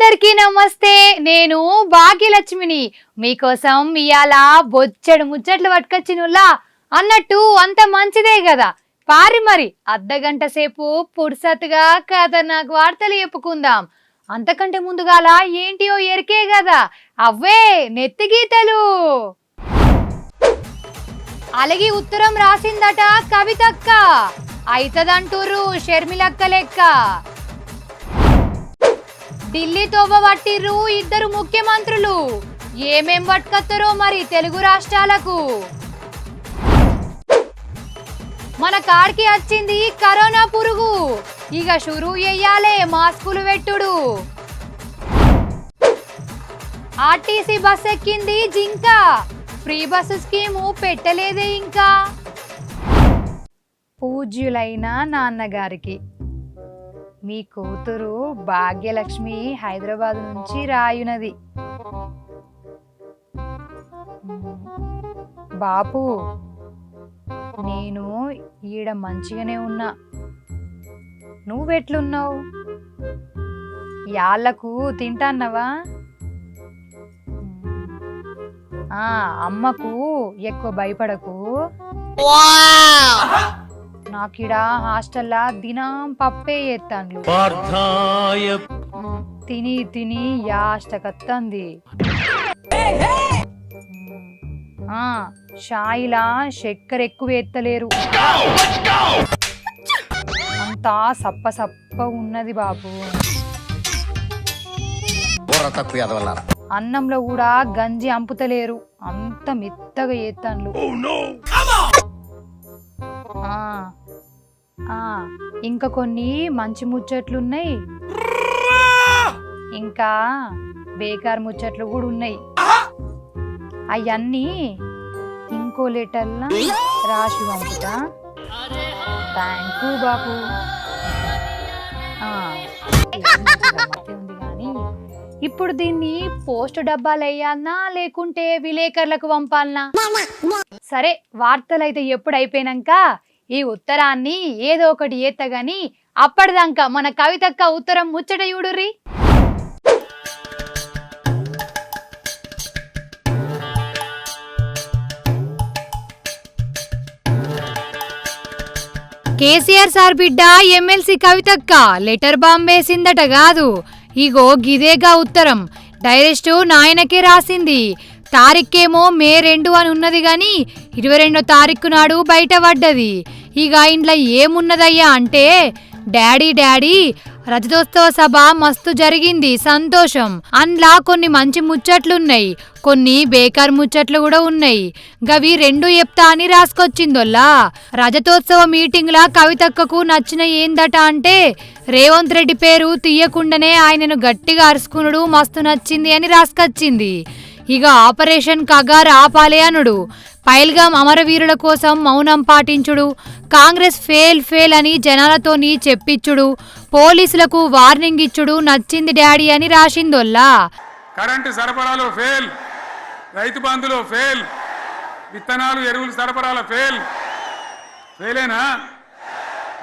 అందరికీ నమస్తే. నేను భాగ్యలక్ష్మిని. మీకోసం ఇయాల బొచ్చెడు ముచ్చట్లు పట్టుకొచ్చినులా అన్నట్టు అంత మంచిదే కదా. పారి మరి అర్ధగంట సేపు పుర్సత్తుగా ఖతర్నాక్ వార్తలు చెప్పుకుందాం. అంతకంటే ముందుగాల ఏంటియో ఎరికే కదా, అవే నెత్తి గీతలు. అలగి ఉత్తరం రాసిందట కవితక్క, అయితదంటూరు షర్మిలక్క లెక్క. ఢిల్లీ తోవ పట్టిర్రు ఇద్దరు ముఖ్యమంత్రులు, ఏమేం పట్టుకొస్తారో మరి తెలుగు రాష్ట్రాలకు. మన కాడికి వచ్చింది కరోనా పురుగు, ఇక షురూ చెయ్యాలే మాస్కులు పెట్టుడు. ఆర్టీసీ బస్ ఎక్కింది జింక, ఫ్రీ బస్సు స్కీము పెట్టలేదే ఇంకా. పూజ్యులైన నాన్నగారికి, మీ కూతురు భాగ్యలక్ష్మి హైదరాబాద్ నుంచి రాయునది. బాపు, నేను ఈడ మంచిగానే ఉన్నా, నువ్వెట్లున్నావు? యాళ్ళకు తింటాన్నవా? అమ్మకు ఎక్కువ భయపడకు. నాకిడా హాస్టల్లా దినం పప్పే ఎత్తాను, తిని తిని యాష్టకత్తంది. షాయిలా చక్కెర ఎక్కువ ఎత్తలేరు, అంతా సప్ప సప్ప ఉన్నది బాబు. అన్నంలో కూడా గంజి అంపుతలేరు, అంత మెత్తగా ఎత్తాను. ఇంకా కొన్ని మంచి ముచ్చట్లున్నాయి, ఇంకా బేకార్ ముచ్చట్లు కూడా ఉన్నాయి. అవన్నీ ఇంకో లెటర్లా రాసి పంపుతా. థ్యాంక్ యూ బాపు. ఉంది కానీ ఇప్పుడు దీన్ని పోస్ట్ డబ్బాలు వేయాలనా లేకుంటే విలేకరులకు పంపాలనా? సరే, వార్తలైతే ఎప్పుడు అయిపోయినాక ఈ ఉత్తరాన్ని ఏదో ఒకటి ఏత్తగాని అప్పటిదాకా మన కవితక్క ఉత్తరం ముచ్చట చూడుర్రి. కేసీఆర్ సార్ బిడ్డ ఎమ్మెల్సీ కవితక్క లెటర్ బాంబ్ వేసిందట కాదు, ఇగో గిదేగా ఉత్తరం. డైరెక్ట్ నాయనకే రాసింది. తారీఖేమో మే 2 అని ఉన్నది గాని 22వ తారీఖు నాడు బయట పడ్డది. ఇక ఇంట్లో ఏమున్నదయ్యా అంటే, డాడీ రజతోత్సవ సభ మస్తు జరిగింది, సంతోషం. అందులో కొన్ని మంచి ముచ్చట్లున్నాయి, కొన్ని బేకార్ ముచ్చట్లు కూడా ఉన్నాయి. గవి 2 చెప్తా అని రాసుకొచ్చిందోల్లా. రజతోత్సవ మీటింగ్లా కవితక్కకు నచ్చిన ఏందట అంటే, రేవంత్ రెడ్డి పేరు తీయకుండానే ఆయనను గట్టిగా అరుచుకునుడు మస్తు నచ్చింది అని రాసుకొచ్చింది. ఇక ఆపరేషన్ కగార్ ఆపాలే అనుడు, పైల్గాం అమరవీరుల కోసం మౌనం పాటించుడు, కాంగ్రెస్ ఫెయిల్ అని జనాలతోని చెప్పించుడు, పోలీసులకు వార్నింగ్ ఇచ్చుడు నచ్చింది డాడీ అని రాసిందోల్లా. కరెంటు సరఫరాలో ఫెయిల్, రైతు బంధులో ఫెయిల్, విత్తనాలు ఎరువులు సరఫరాలో ఫెయిలేనా?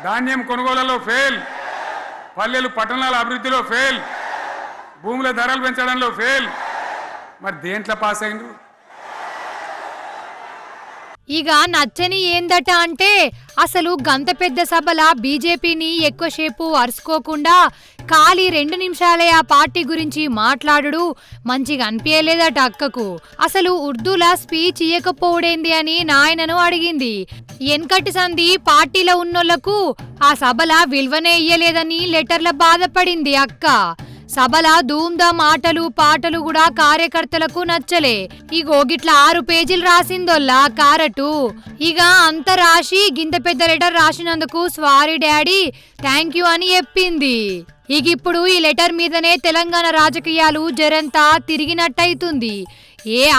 ధాన్యం కొనుగోళ్లలో ఫెయిల్, పల్లెలు పట్టణాల అభివృద్ధిలో ఫెయిల్, భూముల ధరలు పెంచడంలో ఫెయిల్. మరి దేంట్లో పాస్ అయిండు? ఇక నచ్చని ఏందట అంటే, అసలు గంత పెద్ద సభల బీజేపీని ఎక్కువసేపు అరుచుకోకుండా ఖాళీ 2 నిమిషాలే ఆ పార్టీ గురించి మాట్లాడుడు మంచిగా అనిపించలేదట అక్కకు. అసలు ఉర్దూలా స్పీచ్ ఇయ్యకపోవడేంది అని నాయనను అడిగింది. ఎన్కటి సంధి పార్టీలో ఉన్నోళ్లకు ఆ సభల విలువనే ఇయ్యలేదని లెటర్ల బాధపడింది అక్క. సభల ధూమ్ధామ్ ఆటలు పాటలు కూడా కార్యకర్తలకు నచ్చలే. ఇగో గిట్ల 6 పేజీలు రాసిందోల్లా కారటు. ఇక అంత రాసి గింత పెద్ద లెటర్ రాసినందుకు సారీ డాడీ, థ్యాంక్ యూ అని చెప్పింది. ఇక ఇప్పుడు ఈ లెటర్ మీదనే తెలంగాణ రాజకీయాలు జరంతా తిరిగినట్టయితుంది.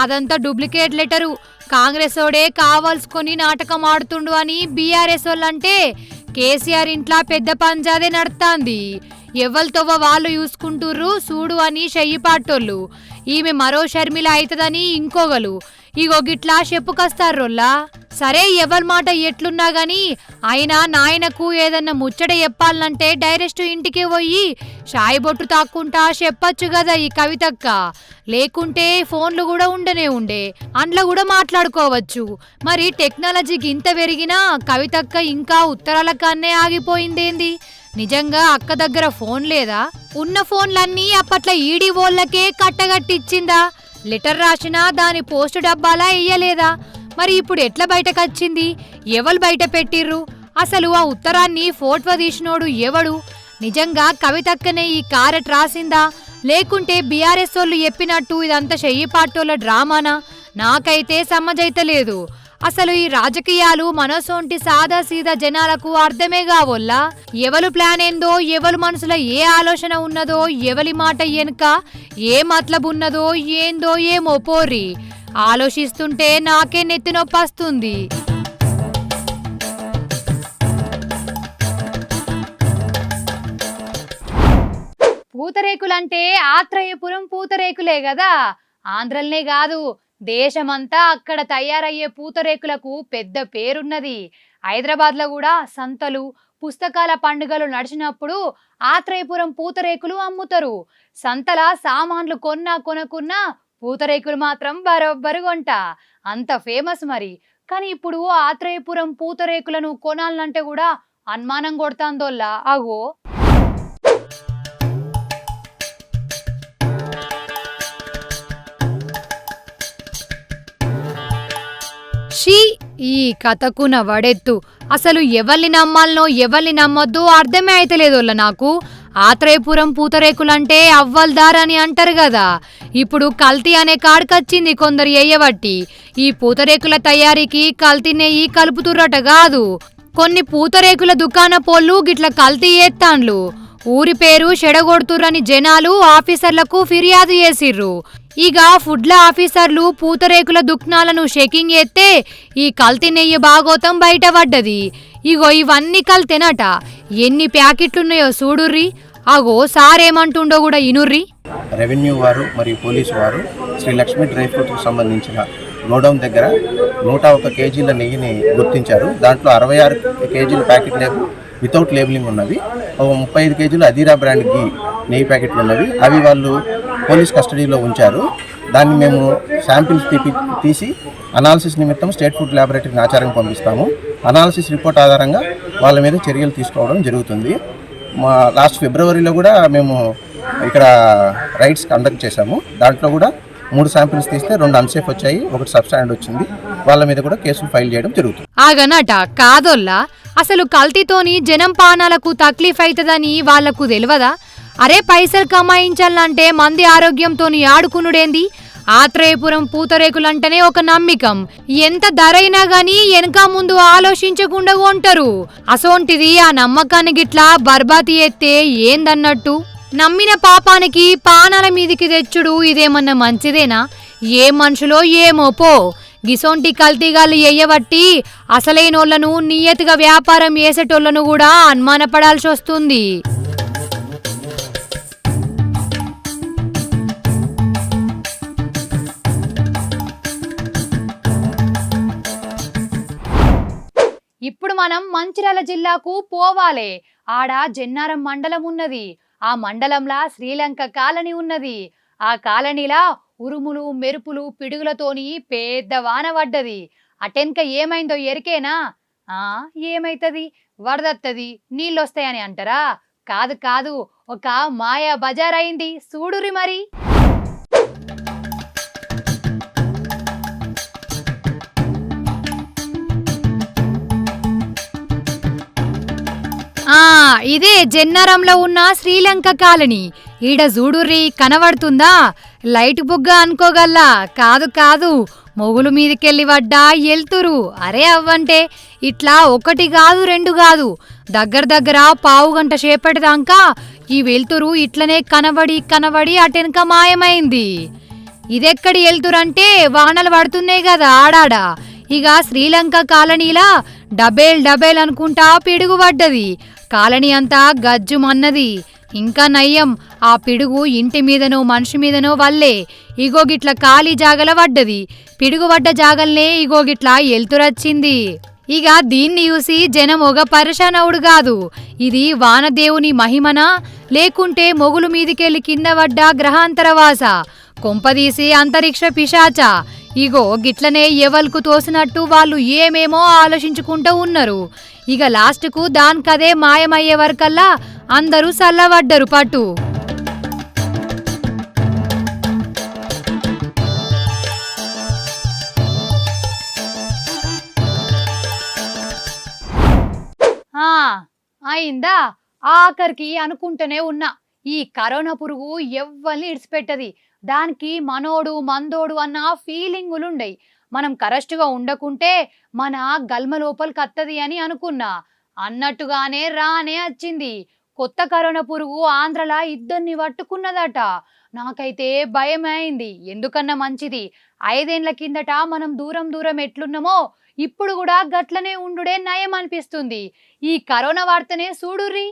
అదంతా డూప్లికేట్ లెటరు, కాంగ్రెస్ ఓడే కావాల్సుకొని నాటకం ఆడుతుండు అని బీఆర్ఎస్ వాళ్ళంటే, కేసీఆర్ ఇంట్లో పెద్ద పంజాదే నడుస్తాంది. ఎవరితోవ వాళ్ళు చూసుకుంటుర్రు చూడు అని చెయ్యిపాటోళ్ళు. ఈమె మరో షర్మిల అవుతుందని ఇంకోగలు. ఇగో గిట్లా చెప్పుకొస్తారోల్లా. సరే ఎవరి మాట ఎట్లున్నా గాని అయినా నాయనకు ఏదన్నా ముచ్చట చెప్పాలంటే డైరెక్ట్ ఇంటికి పోయి షాయి బొట్టు తాక్కుంటా చెప్పచ్చు కదా ఈ కవితక్క. లేకుంటే ఫోన్లు కూడా ఉండే అందులో కూడా మాట్లాడుకోవచ్చు. మరి టెక్నాలజీకి ఇంత పెరిగినా కవితక్క ఇంకా ఉత్తరాల కన్నే ఆగిపోయిందేంది? నిజంగా అక్క దగ్గర ఫోన్ లేదా? ఉన్న ఫోన్లన్నీ అప్పట్లో ఈడీ వాళ్ళకే కట్టగట్టిచ్చిందా? లెటర్ రాసినా దాని పోస్టు డబ్బాలా ఇయ్యలేదా? మరి ఇప్పుడు ఎట్లా బయటకొచ్చింది? ఎవరు బయట పెట్టిర్రు? అసలు ఆ ఉత్తరాన్ని ఫోటో తీసినోడు ఎవడు? నిజంగా కవితక్కనే ఈ కారెట్ రాసిందా? లేకుంటే బీఆర్ఎస్ వాళ్ళు చెప్పినట్టు ఇదంతా చెయ్యి పాటోళ్ళ డ్రామానా? నాకైతే సమ్మజైతలేదు. అసలు ఈ రాజకీయాలు మనసోంటి సాదా సీదా జనాలకు అర్థమే కావోల్లా. ఎవరు ప్లాన్ ఏందో, ఎవరి మనసులో ఏ ఆలోచన ఉన్నదో, ఎవరి మాట వెనుక ఏ మతలబు ఉన్నదో ఏందో ఏమో పోర్రి. ఆలోచిస్తుంటే నాకే నెత్తినొప్పొస్తుంది. పూతరేకులంటే ఆత్రేయపురం పూతరేకులే కదా. ఆంధ్రల్నే కాదు దేశమంతా అక్కడ తయారయ్యే పూతరేకులకు పెద్ద పేరున్నది. హైదరాబాద్లో కూడా సంతలు, పుస్తకాల పండుగలు నడిచినప్పుడు ఆత్రేయపురం పూతరేకులు అమ్ముతారు. సంతల సామాన్లు కొనుక్కున్నా పూతరేకులు మాత్రం బరోబ్బరు కొంట. అంత ఫేమస్ మరి. కానీ ఇప్పుడు ఆత్రేయపురం పూతరేకులను కొనాలంటే కూడా అనుమానం కొడతాందోల్లా. అగో షీ, ఈ కథకున వడెత్తు. అసలు ఎవరిని నమ్మాలనో ఎవరిని నమ్మొద్దో అర్థమే అయితలేదోళ్ళ నాకు. ఆత్రేయపురం పూతరేకులంటే అవ్వల్దారని అంటారు కదా. ఇప్పుడు కల్తీ అనే కాడికొచ్చింది కొందరు ఎయ్యబట్టి. ఈ పూతరేకుల తయారీకి కల్తీ నెయ్యి కలుపుతుర్రట కాదు. కొన్ని పూతరేకుల దుకాణ పోళ్ళు గిట్ల కల్తీ ఏత్తాండ్లు. ఊరి పేరు చెడగొడుతుర్రని జనాలు ఆఫీసర్లకు ఫిర్యాదు చేసిర్రు. ఇక ఫుడ్ల ఆఫీసర్లు పూతరేకుల దుకాణాలను చెకింగ్ చేస్తే ఈ కల్తీ నెయ్యి భాగోతం బయటపడ్డది. ఇగో ఇవన్నీ కల్తేనట. ఎన్ని ప్యాకెట్లున్నాయో చూడుర్రి. అగో సారేమంటుండో కూడా ఇనుర్రి. రెవెన్యూ వారు మరియు పోలీసు వారు శ్రీ లక్ష్మీ డ్రై ఫ్రూట్కి సంబంధించిన గోడౌన్ దగ్గర 101 కేజీల నెయ్యిని గుర్తించారు. దాంట్లో 66 కేజీల ప్యాకెట్ వితౌట్ లేబులింగ్ ఉన్నవి. 35 కేజీలు అదీరా బ్రాండ్ ఘీ నెయ్యి ప్యాకెట్లు ఉన్నవి. అవి వాళ్ళు పోలీస్ కస్టడీలో ఉంచారు. దాన్ని మేము శాంపిల్స్ తీసి అనాలిసిస్ నిమిత్తం స్టేట్ ఫుడ్ ల్యాబొరేటరీకి ఆచారంగా పంపిస్తాము. అనాలిసిస్ రిపోర్ట్ ఆధారంగా వాళ్ళ మీద చర్యలు తీసుకోవడం జరుగుతుంది. లాస్ట్ ఫిబ్రవరిలో కూడా మేము ఇక్కడ రైడ్స్ కండక్ట్ చేశాము. దాంట్లో కూడా 3 శాంపిల్స్ తీస్తే 2 అన్సేఫ్ వచ్చాయి, 1 సబ్స్టాండ్ వచ్చింది. వాళ్ళ మీద కూడా కేసులు ఫైల్ చేయడం జరుగుతుంది. ఆగనట కాదోల్లా. అసలు కల్తీతోని జనం పానాలకు తక్లీఫ్ అవుతుందని వాళ్లకు తెలియదా? అరే పైసలు కమాయించాలంటే మంది ఆరోగ్యంతోని ఆడుకునుడేంది? ఆత్రేయపురం పూతరేకులంటేనే ఒక నమ్మికం. ఎంత ధరైనా గాని వెనక ముందు ఆలోచించకుండా కొంటారు. అసోంటిది ఆ నమ్మకాన్ని గిట్లా బర్బాతి ఎత్తే ఏందన్నట్టు? నమ్మిన పాపానికి పానాల మీదికి తెచ్చుడు ఇదేమన్నా మంచిదేనా? ఏ మనుషులో ఏమో పో. గిసోంటి కల్తీగాళ్ళు ఎయ్యబట్టి అసలైనోళ్లను నియతిగా వ్యాపారం చేసేటోళ్లను కూడా అనుమానపడాల్సి వస్తుంది. ఇప్పుడు మనం మంచిర్యాల జిల్లాకు పోవాలే. ఆడ జన్నారం మండలం ఉన్నది. ఆ మండలంలా శ్రీలంక కాలనీ ఉన్నది. ఆ కాలనీలా ఉరుములు మెరుపులు పిడుగులతోని పెద్ద వాన పడ్డది. అటెన్క ఏమైందో ఎరికేనా? ఏమైతుంది? వరదత్తది, నీళ్ళొస్తాయని అంటారా? కాదు కాదు, ఒక మాయా బజార్ అయింది. చూడురి మరి. ఇదే జన్నారంలో ఉన్న శ్రీలంక కాలనీ. ఈడ చూడుర్రి కనబడుతుందా? లైట్ బుగ్గ అనుకోగల్లా. కాదు కాదు, మొగులు మీదికెళ్ళి పడ్డా ఎల్తురు. అరే అవ్వంటే ఇట్లా 1 కాదు 2 కాదు, దగ్గర పావు గంట సేపటిదాకా ఈ వెళ్తురు ఇట్లనే కనబడి అటెనక మాయమైంది. ఇదెక్కడి వెళ్తురంటే వానలు పడుతున్నాయి కదా ఆడాడ. ఇక శ్రీలంక కాలనీలా డబేల్ అనుకుంటా పిడుగు పడ్డది. కాలనీ అంతా గజ్జుమన్నది. ఇంకా నయ్యం ఆ పిడుగు ఇంటి మీదనో మనిషి మీదనో వల్లే ఇగో గిట్ల ఖాళీ జాగల పడ్డది. పిడుగు పడ్డ జాగల్నే ఇగో గిట్ల ఎల్తురచ్చింది. ఇక దీన్ని చూసి జనం ఒక పరేషానవుడు కాదు, ఇది వానదేవుని మహిమనా లేకుంటే మొగులు మీదికెళ్ళి కింద పడ్డ గ్రహాంతరవాస, కొంపదీసి అంతరిక్ష పిశాచ. ఇగో గిట్లనే ఎవల్కు తోసినట్టు వాళ్ళు ఏమేమో ఆలోచించుకుంటూ ఉన్నారు. ఇక లాస్ట్కు దానికదే మాయమయ్యే వరకల్లా అందరూ సల్లబడ్డరు పట్టు. అయిందా? ఆఖరికి అనుకుంటూనే ఉన్నా, ఈ కరోనా పురుగు ఎవ్వల్ని ఇడిచిపెట్టది. దానికి మనోడు మందోడు అన్న ఫీలింగులుండయి. మనం కరెక్ట్గా ఉండకుంటే మన గల్మ లోపలికి వత్తది అని అనుకున్నా. అన్నట్టుగానే రానే వచ్చింది. కొత్త కరోనా పురుగు ఆంధ్రలా ఇద్దరిని పట్టుకున్నదట. నాకైతే భయమైంది. ఎందుకన్నా మంచిది 5 ఏళ్ల కిందట మనం దూరం దూరం ఎట్లున్నామో ఇప్పుడు కూడా గట్లనే ఉండుడే నయం అనిపిస్తుంది. ఈ కరోనా వార్తనే చూడుర్రి.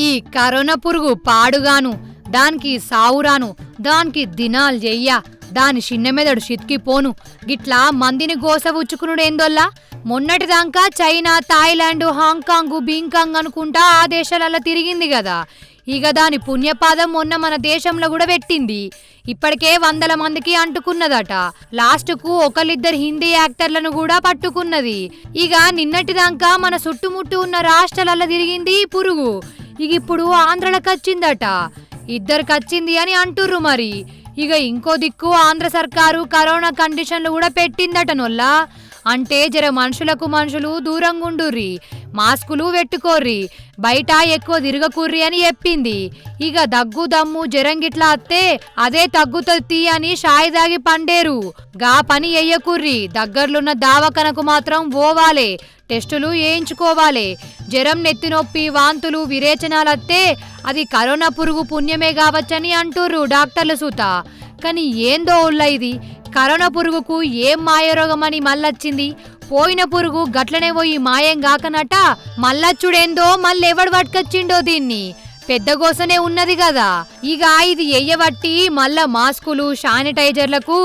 ఈ కరోనా పురుగు పాడుగాను, దానికి సావురాను, దానికి దినాలు చెయ్య, దాని చిన్న మెదడు చితికిపోను, గిట్లా మందిని గోసవుచ్చుకునుడేందోల్లా. మొన్నటిదాకా చైనా, థాయిలాండ్, హాంకాంగ్, బింకాంగ్ అనుకుంటా ఆ దేశాలలో తిరిగింది కదా. ఇక దాని పుణ్యపాదం మొన్న మన దేశంలో కూడా పెట్టింది. ఇప్పటికే 100 మందికి అంటుకున్నదట. లాస్ట్కు ఒకళ్ళిద్దరు హిందీ యాక్టర్లను కూడా పట్టుకున్నది. ఇక నిన్నటిదాకా మన చుట్టుముట్టు ఉన్న రాష్ట్రాలలో తిరిగింది ఈ పురుగు. ఇక ఇప్పుడు ఆంధ్రలకు వచ్చిందట. ఇద్దరికి వచ్చింది అని అంటుర్రు మరి. ఇక ఇంకో దిక్కు ఆంధ్ర సర్కారు కరోనా కండిషన్లు కూడా పెట్టిందట నొల్లా. అంటే జర మనుషులు దూరంగా ఉండుర్రి, మాస్కులు పెట్టుకోర్రి, బయట ఎక్కువ తిరగకుర్రి అని చెప్పింది. ఇక దగ్గు దమ్ము జరంగిట్లా అత్తే అదే తగ్గుతీ అని షాయి దాగి పండేరు. గా పని ఎయ్యకుర్రి. దగ్గర్లున్న దావకనకు మాత్రం పోవాలే, టెస్టులు వేయించుకోవాలే. జ్వరం, నెత్తినొప్పి, వాంతులు, విరేచనాలత్తే అది కరోనా పురుగు పుణ్యమే కావచ్చని అంటుర్రు డాక్టర్లు సూత. కానీ ఏందో ఉల్ల ఇది, కరోనా పురుగుకు ఏం మాయరోగమని మళ్ళొచ్చింది. పోయిన పురుగు గట్లనే పోయి మాయం గాకనట మళ్ళచ్చుడేందో మళ్ళెవడు పట్టుకొచ్చిండో దీన్ని. పెద్ద గోసనే ఉన్నది కదా. ఇక ఇది ఎయ్యబట్టి మళ్ళా మాస్కులు, శానిటైజర్లకు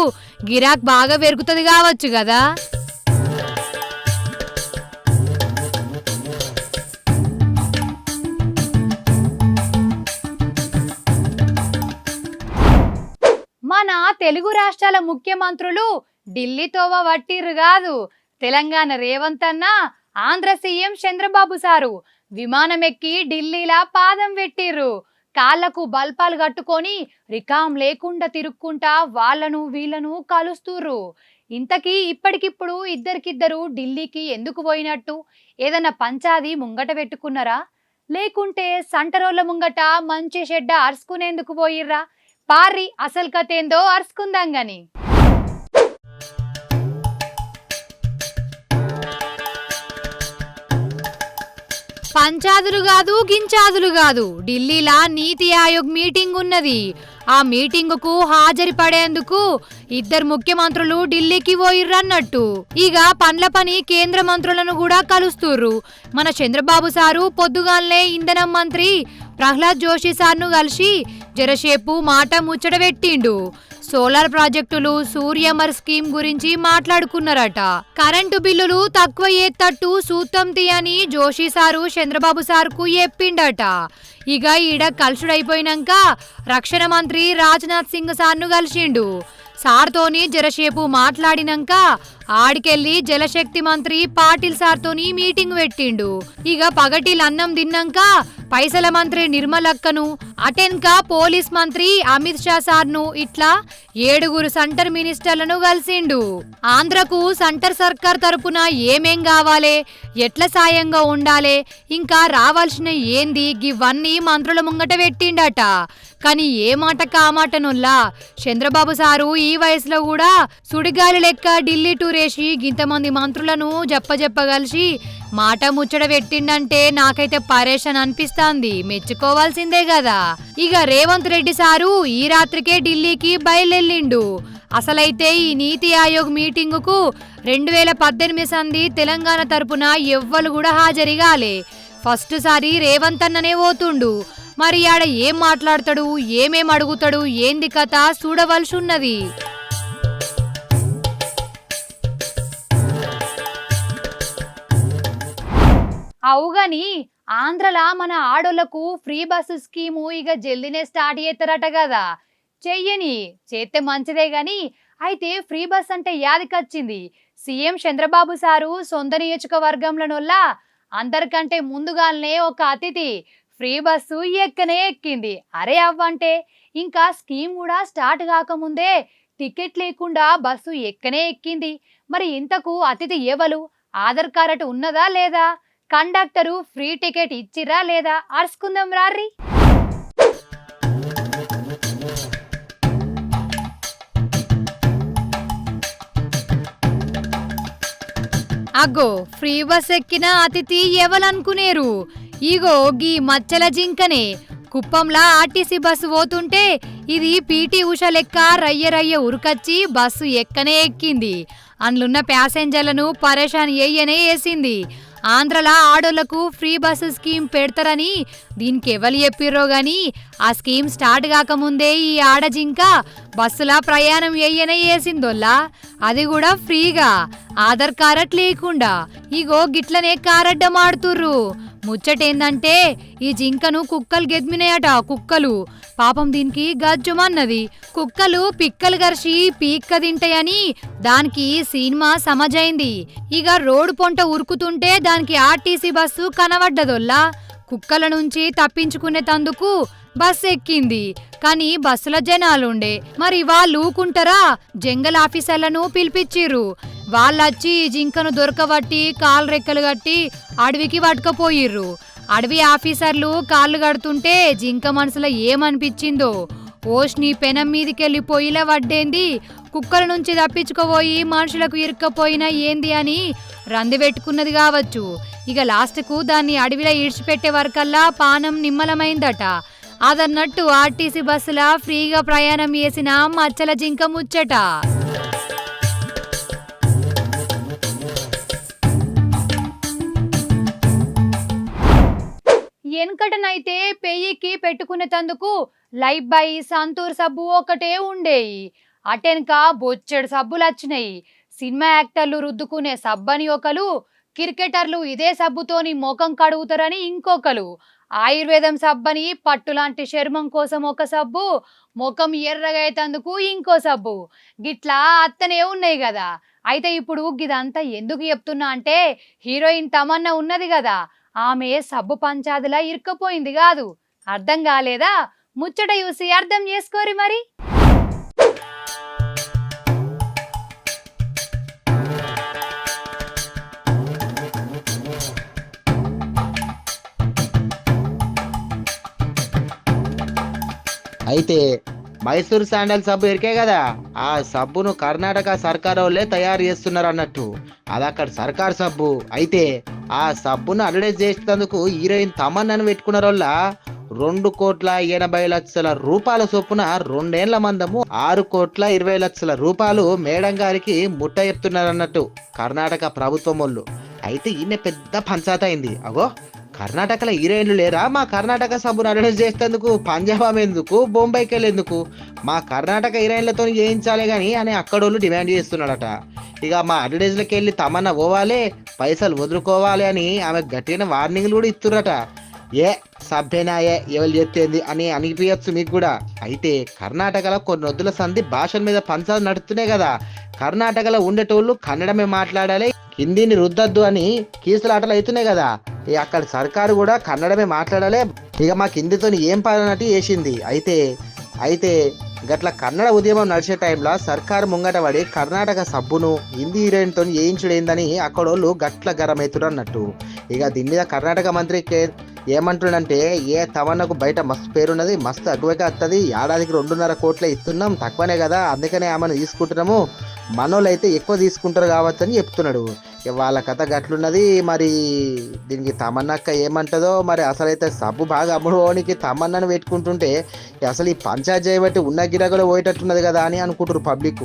గిరాక్ బాగా పెరుగుతుంది కావచ్చు కదా. మన తెలుగు రాష్ట్రాల ముఖ్యమంత్రులు ఢిల్లీ తోవ వట్టిర్రు కాదు. తెలంగాణ రేవంత్ అన్న, ఆంధ్ర సీఎం చంద్రబాబు సారు విమానం ఎక్కి ఢిల్లీలా పాదం పెట్టిర్రు. కాళ్లకు బల్పాలు కట్టుకొని రికాం లేకుండా తిరుక్కుంటా వాళ్ళను వీళ్ళను కలుస్తుర్రు. ఇంతకీ ఇప్పటికిప్పుడు ఇద్దరికిద్దరు ఢిల్లీకి ఎందుకు పోయినట్టు? ఏదన్నా పంచాది ముంగట పెట్టుకున్నారా? లేకుంటే సంటరోళ్ళ ముంగట మంచి చెడ్డ అరుచుకునేందుకు పోయిర్రా? పార్రి అసలు కథేందో అరుచుకుందాం గాని. పంచాదులు కాదు, గించాదులు కాదు, ఢిల్లీలా నీతి ఆయోగ్ మీటింగ్ ఉన్నది. ఆ మీటింగుకు హాజరు పడేందుకు ఇద్దరు ముఖ్యమంత్రులు ఢిల్లీకి పోయిర్రన్నట్టు. ఇక పండ్ల పని కేంద్ర మంత్రులను కూడా కలుస్తుర్రు. మన చంద్రబాబు సారు పొద్దుగాల్నే ఇంధనం మంత్రి ప్రహ్లాద్ జోషి సార్ను కలిసి జరసేపు మాట ముచ్చట పెట్టిండు. సోలార్ ప్రాజెక్టులు, సూర్యమర్ స్కీమ్ గురించి మాట్లాడుకున్నారట. కరెంటు బిల్లులు తక్కువ ఏత్తట్టు సూత్తం తీయని జోషి సారు చంద్రబాబు సార్కు చెప్పిండట. ఇక ఈడ కలుసుడైపోయినాక రక్షణ మంత్రి రాజ్నాథ్ సింగ్ సార్ను కలిసిండు. సార్తోని జరసేపు మాట్లాడినాక ఆడికెళ్ళి జలశక్తి మంత్రి పాటిల్ సార్తోని మీటింగ్ పెట్టిండు. ఇక పగటిల్ అన్నం తిన్నాక పైసల మంత్రి నిర్మలక్కను, అటెన్క పోలీస్ మంత్రి అమిత్ షా సార్ను ఇట్లా 7 సెంటర్ మినిస్టర్లను కలిసిండు. ఆంధ్రకు సెంటర్ సర్కార్ తరపున ఏమేం కావాలే, ఎట్ల సాయంగా ఉండాలే, ఇంకా రావాల్సిన ఏంది గివన్నీ మంత్రుల ముంగట పెట్టిండట. కానీ ఏ మాట కామాటనుల్లా చంద్రబాబు సారు ఈ వయసులో కూడా సుడిగాలి లెక్క ఢిల్లీ టూరేసి గింతమంది మంత్రులను జప్పజప్ప కలిసి మాట ముచ్చట పెట్టిండంటే నాకైతే పరేషాన్ అనిపిస్తాంది. మెచ్చుకోవాల్సిందే కదా. ఇక రేవంత్ రెడ్డి సారు ఈ రాత్రికే ఢిల్లీకి బయలుదేరిండు. అసలైతే ఈ నీతి ఆయోగ్ మీటింగుకు 2018 సంది తెలంగాణ తరపున ఎవ్వరు కూడా హాజరిగాలే. ఫస్ట్ సారి రేవంత్ అన్ననే పోతుండు. మరి ఆడ ఏం మాట్లాడతాడు, ఏమేం అడుగుతాడు, ఏంది కథ చూడవలసి ఉన్నది. అవుగాని ఆంధ్రలా మన ఆడోళ్లకు ఫ్రీ బస్సు స్కీము ఇక జల్దినే స్టార్ట్ చేస్తారట కదా. చెయ్యని చేస్తే మంచిదే గాని అయితే ఫ్రీ బస్ అంటే యాదికొచ్చింది. సీఎం చంద్రబాబు సారు సొంత నియోజకవర్గంలోనొల్ల అందరికంటే ముందుగానే ఒక అతిథి ఫ్రీ బస్సు ఎక్కనే ఎక్కింది. అరే అవ్వంటే ఇంకా స్కీమ్ కూడా స్టార్ట్ కాకముందే టికెట్ లేకుండా బస్సు ఎక్కనే ఎక్కింది. మరి ఇంతకు అతిథి ఎవరు? ఆధార్ కార్డు ఉన్నదా లేదా? కండక్టరు ఫ్రీ టికెట్ ఇచ్చిరా లేదా? అరుచుకుందాం రారి. అగ్గో ఫ్రీ బస్ ఎక్కిన అతిథి ఎవలనుకునేరు? ఇగో గీ మచ్చల జింకనే. కుప్పంలా ఆర్టీసీ బస్సు పోతుంటే ఇది పీటీ ఉష లెక్క రయ్య ఉరుకచ్చి బస్సు ఎక్కనే ఎక్కింది. అందులున్న ప్యాసింజర్లను పరేషాన్ ఏయనే వేసింది. ఆంధ్రలా ఆడోళ్లకు ఫ్రీ బస్సు స్కీమ్ పెడతారని దీనికి ఎవరు చెప్పిర్రో గాని ఆ స్కీమ్ స్టార్ట్ కాకముందే ఈ ఆడజింక బస్సులా ప్రయాణం ఏయనే వేసిందోల్లా. అది కూడా ఫ్రీగా, ఆధార్ కార్డు లేకుండా. ఇగో గిట్లనే కారడ్డం ఆడుతుర్రు. ముచ్చటేందంటే ఈ జింకను కుక్కలు గెద్మినాయట. కుక్కలు పాపం దీనికి గజ్జుమన్నది. కుక్కలు పిక్కలు గర్చి పీక్క తింటాయని దానికి సినిమా సమజైంది. ఇక రోడ్డు పొంట ఉరుకుతుంటే దానికి ఆర్టీసీ బస్సు కనబడ్డదొల్లా. కుక్కల నుంచి తప్పించుకునే తందుకు బస్సు ఎక్కింది. కానీ బస్సుల జనాలుండే. మరి వాళ్ళు ఊకుంటారా? జంగల్ ఆఫీసర్లను పిలిపించిర్రు. వాళ్ళొచ్చి జింకను దొరకబట్టి కాళ్ళు రెక్కలు కట్టి అడవికి పట్టుకపోయిర్రు. అడవి ఆఫీసర్లు కాళ్ళు కడుతుంటే జింక మనసులో ఏమనిపించిందో, ఓష్ని పెనం మీదికెళ్ళిపోయిలా వడ్డేంది, కుక్కల నుంచి తప్పించుకోబోయి మనుషులకు ఇరుక్కపోయినా ఏంది అని రంది పెట్టుకున్నది కావచ్చు. ఇక లాస్ట్కు దాన్ని అడవిలో ఈడ్చిపెట్టే వరకల్లా పానం నిమ్మలమైందట. అదన్నట్టు ఆర్టీసీ బస్సులా ఫ్రీగా ప్రయాణం చేసిన మచ్చల జింక ముచ్చట. వెనకటనైతే పెయ్యికి పెట్టుకునేతందుకు లైఫ్ బాయ్, సంతూర్ సబ్బు ఒకటే ఉండేవి. అటెనక బొచ్చెడు సబ్బులు వచ్చినాయి. సినిమా యాక్టర్లు రుద్దుకునే సబ్బని ఒకరు, క్రికెటర్లు ఇదే సబ్బుతోని ముఖం కడుగుతారని ఇంకొకరు, ఆయుర్వేదం సబ్బని పట్టులాంటి చర్మం కోసం ఒక సబ్బు, ముఖం ఎర్రగా అయ్యేందుకు ఇంకో సబ్బు, గిట్లా అత్తనే ఉన్నాయి కదా. అయితే ఇప్పుడు గిదంతా ఎందుకు చెప్తున్నా అంటే హీరోయిన్ తమన్నా ఉన్నది కదా, ఆమె సబ్బు పంచాదిలా ఇరుక్కపోయింది కాదు. అర్థం కాలేదా? ముచ్చట చూసి అర్థం చేసుకోరి మరి. అయితే మైసూర్ శాండల్ సబ్బు ఎరికే కదా, ఆ సబ్బును కర్ణాటక సర్కార్ వాళ్ళే తయారు చేస్తున్నారు అన్నట్టు. అది అక్కడ సర్కార్ సబ్బు. అయితే ఆ సబ్బును అడ్వర్టైజ్ చేసేందుకు హీరోయిన్ తమన్నాను పెట్టుకున్నారు. వల్ల 2,80,00,000 రూపాయల చొప్పున 2 ఏళ్ల మందము 6,20,00,000 రూపాయలు మేడం గారికి ముట్ట చెప్తున్నారు అన్నట్టు కర్ణాటక ప్రభుత్వం వాళ్ళు. అయితే ఈయన పెద్ద పంచాయతీ అయింది. అగో కర్ణాటకలో హీరోయిన్లు లేరా? మా కర్ణాటక సబ్బును అడ్వర్టైజ్ చేసేందుకు పంజాబ్ ఎందుకు, బొంబాయికి వెళ్ళేందుకు, మా కర్ణాటక హీరోయిన్లతో చేయించాలి కానీ అని అక్కడోళ్ళు డిమాండ్ చేస్తున్నాడట. ఇక మా అడ్వర్టైజ్లకి వెళ్ళి తమన్నా పోవాలి, పైసలు వదులుకోవాలి అని ఆమె గట్టిన వార్నింగ్లు కూడా ఇస్తురట. ఏ సభ్యనాయే ఎవరు చెప్తేంది అని అనిపించచ్చు మీకు కూడా. అయితే కర్ణాటకలో కొన్ని వద్దుల సంధి భాషల మీద పంచాలు నడుస్తున్నాయి కదా. కర్ణాటకలో ఉండేటోళ్ళు కన్నడమే మాట్లాడాలి, హిందీని రుద్దద్దు అని కీసులాటలు అవుతున్నాయి కదా. ఇక అక్కడ సర్కారు కూడా కన్నడమే మాట్లాడాలి. ఇక మాకు హిందీతో ఏం పాలనట్టు చేసింది. అయితే గట్ల కన్నడ ఉద్యమం నడిచే టైంలో సర్కారు ముంగట పడి కర్ణాటక సబ్బును హిందీ హీరోయిన్తో వేయించుడేందని అక్కడోళ్ళు గట్ల గరమవుతున్నారు అన్నట్టు. ఇక దీని మీద కర్ణాటక మంత్రి ఏమంటుండంటే, ఏ తమన్నకు బయట మస్తు పేరున్నది, మస్తు అగ్గువగా వస్తుంది, ఏడాదికి 2.5 కోట్లే ఇస్తున్నాం, తక్కువనే కదా, అందుకనే ఆమెను తీసుకుంటున్నాము, మనోళ్ళు అయితే ఎక్కువ తీసుకుంటారు కావచ్చు అని చెప్తున్నాడు. ఇక వాళ్ళ కథ గట్లున్నది. మరి దీనికి తమన్నక్క ఏమంటదో మరి. అసలైతే సబ్బు బాగా అమ్ముడుకోనికి తమన్నను పెట్టుకుంటుంటే అసలు ఈ పంచాయతీ చేయబట్టి ఉన్న గిరాకలో పోయేటట్టున్నది కదా అని అనుకుంటారు పబ్లిక్.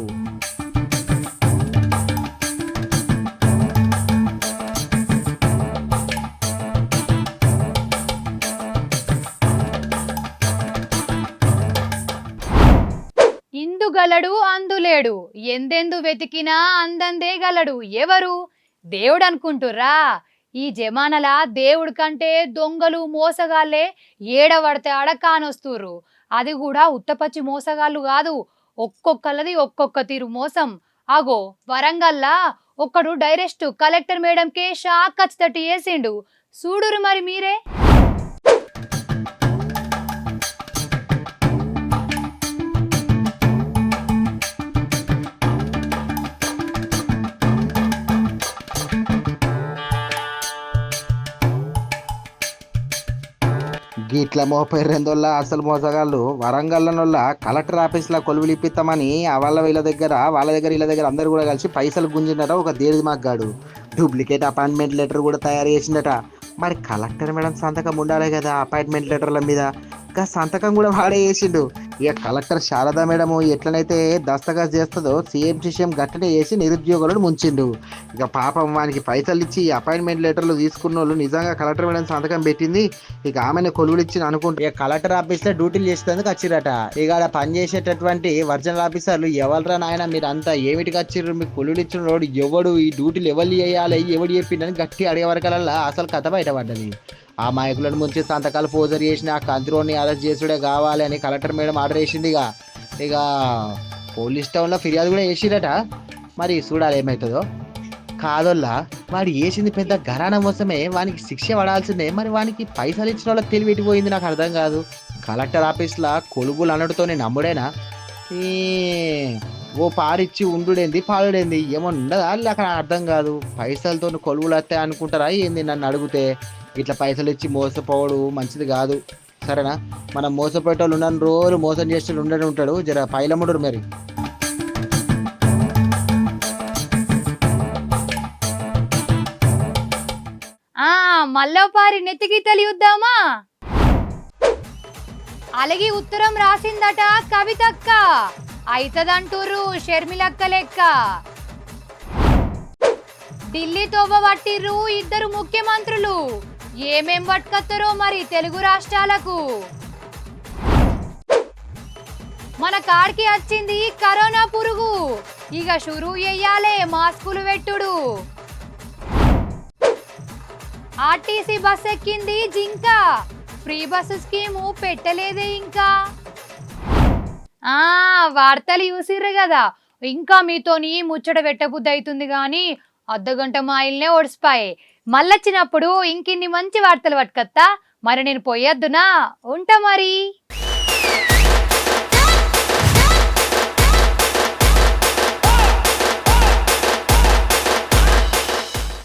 ఇందుగలడు అందులేడు ఎందెందు వెతికినా అందందే గలడు ఎవరు దేవుడు అనుకుంటుర్రా? ఈ జమానలా దేవుడి కంటే దొంగలు మోసగాళ్ళే ఏడవడితే ఆడ కానొస్తుర్రు. అది కూడా ఉత్తపచ్చి మోసగాళ్ళు కాదు, ఒక్కొక్కళ్ళది ఒక్కొక్క తీరు మోసం. అగో వరంగల్లా ఒక్కడు డైరెక్ట్ కలెక్టర్ మేడంకే షాక్ ఖచ్చితట్టు వేసిండు. చూడురు మరి మీరే. గిట్ల 32 అసలు మోసగాళ్ళు వరంగల్లోనొల్ల కలెక్టర్ ఆఫీస్లో కొలువులు ఇప్పిస్తామని వాళ్ళ దగ్గర వీళ్ళ దగ్గర అందరు కూడా కలిసి పైసలు గుంజిండట ఒక దేడి మగ్గాడు. డూప్లికేట్ అపాయింట్మెంట్ లెటర్ కూడా తయారు చేసిండట. మరి కలెక్టర్ మేడం సంతకం ఉండాలి కదా అపాయింట్మెంట్ లెటర్ల మీద, ఇంకా సంతకం కూడా వాడే చేసిండు. ఇక కలెక్టర్ శారదా మేడం ఎట్లనైతే దస్తఖత్ చేస్తుందో సీఎం సిషం గట్టనే చేసి నిరుద్యోగులను ముంచిండు. ఇక పాపం వానికి పైసలు ఇచ్చి అపాయింట్మెంట్ లెటర్లు తీసుకున్న వాళ్ళు నిజంగా కలెక్టర్ మేడం సంతకం పెట్టింది. ఇక ఆమెను కొలువులు ఇచ్చి అనుకుంటూ ఇక కలెక్టర్ ఆఫీస్లో డ్యూటీలు చేసేందుకు వచ్చిరట. ఇక ఆడ పనిచేసేటటువంటి ఒరిజినల్ ఆఫీసర్లు ఎవరురా నాయన మీరు అంతా ఏమిటికి వచ్చిర్రు, మీకు కొలువులు ఇచ్చిన రోడ్డు ఎవడు, ఈ డ్యూటీలు ఎవరు చేయాలి ఎవడు చెప్పిండని గట్టి అడిగే వరకల్లా అసలు కథ బయటపడ్డది. ఆ మాయకులను ముంచి సంతకాలు ఫోజర్ చేసిన ఆ కంత్రోని అరెస్ట్ చేసుడే కావాలి అని కలెక్టర్ మేడం ఆర్డర్ వేసింది. ఇక పోలీస్ టౌన్లో ఫిర్యాదు కూడా వేసిరట. మరి చూడాలి ఏమవుతుందో. కాదోల్లా వాడు వేసింది పెద్ద ఘరానా మోసమే, వానికి శిక్ష పడాల్సిందే. మరి వానికి పైసలు ఇచ్చిన వాళ్ళకి తెలివిటిపోయింది నాకు అర్థం కాదు. కలెక్టర్ ఆఫీస్లో కొలుగులు అనడుతోనే నమ్ముడేనా? ఓ పారిచ్చి ఉండుడేంది పాడుడేంది ఏమో ఉండదా అక్కడ అర్థం కాదు. పైసలతో కొలువులు వస్తాయి అనుకుంటారా ఏంది నన్ను అడిగితే? ఇట్లా పైసలు ఇచ్చి మోసపోవడు మంచిది కాదు సరేనా. మనం మోసపోయేటోళ్ళు ఉన్న రోజు మోసం చేసే ఉండనే ఉంటాడు. జర పైలముడు మరి. మల్లోపారి నెత్తికి తెలియద్దామా? అలగి ఉత్తరం రాసిందట కవితక్క, అయితదంటూరు షర్మిలక్క లెక్క. ఢిల్లీ తోవ పట్టిర్రు ఇద్దరు ముఖ్యమంత్రులు, ఏమేం పట్టుకొస్తారో మరి తెలుగు రాష్ట్రాలకు. మన కాడికి వచ్చింది కరోనా పురుగు, ఇక షురూ చెయ్యాలే మాస్కులు పెట్టుడు. ఆర్టీసీ బస్ ఎక్కింది జింక, ఫ్రీ బస్సు స్కీము పెట్టలేదే ఇంకా. వార్తలు చూసిర్రు కదా. ఇంకా మీతోని ముచ్చట పెట్టబుద్ధి అవుతుంది కానీ అర్ధగంట మాయిల్నే ఓడిసిపాయే. మళ్ళొచ్చినప్పుడు ఇంకిన్ని మంచి వార్తలు పట్టుకత్తా. మరి నేను పోయొద్దునా? ఉంటా మరి.